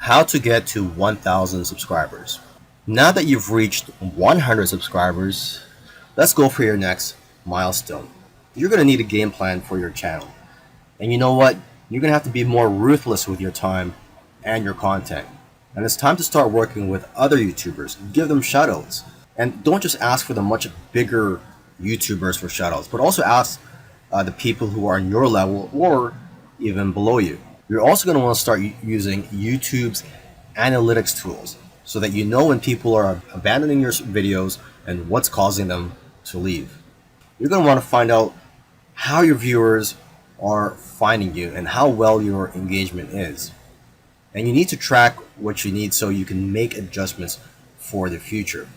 How to get to 1,000 subscribers. Now that you've reached 100 subscribers, let's go for your next milestone. You're going to need a game plan for your channel. And you know what? You're going to have to be more ruthless with your time and your content. And it's time to start working with other YouTubers. Give them shoutouts. And don't just ask for the much bigger YouTubers for shoutouts, but also ask the people who are on your level or even below you. You're also going to want to start using YouTube's analytics tools so that you know when people are abandoning your videos and what's causing them to leave. You're going to want to find out how your viewers are finding you and how well your engagement is. And you need to track what you need so you can make adjustments for the future.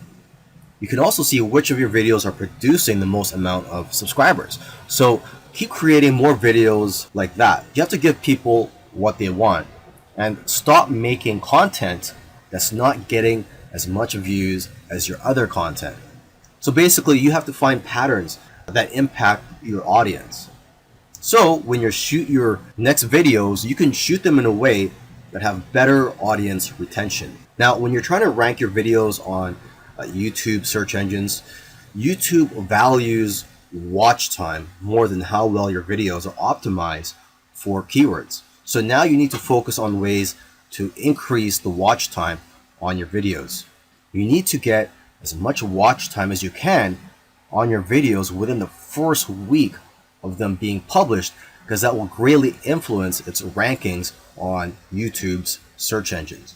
You can also see which of your videos are producing the most amount of subscribers. So keep creating more videos like that. You have to give people what they want and stop making content that's not getting as much views as your other content. So basically you have to find patterns that impact your audience. So when you shoot your next videos, you can shoot them in a way that have better audience retention. Now, when you're trying to rank your videos on YouTube search engines, YouTube values watch time more than how well your videos are optimized for keywords. So now you need to focus on ways to increase the watch time on your videos. You need to get as much watch time as you can on your videos within the first week of them being published, because that will greatly influence its rankings on YouTube's search engines.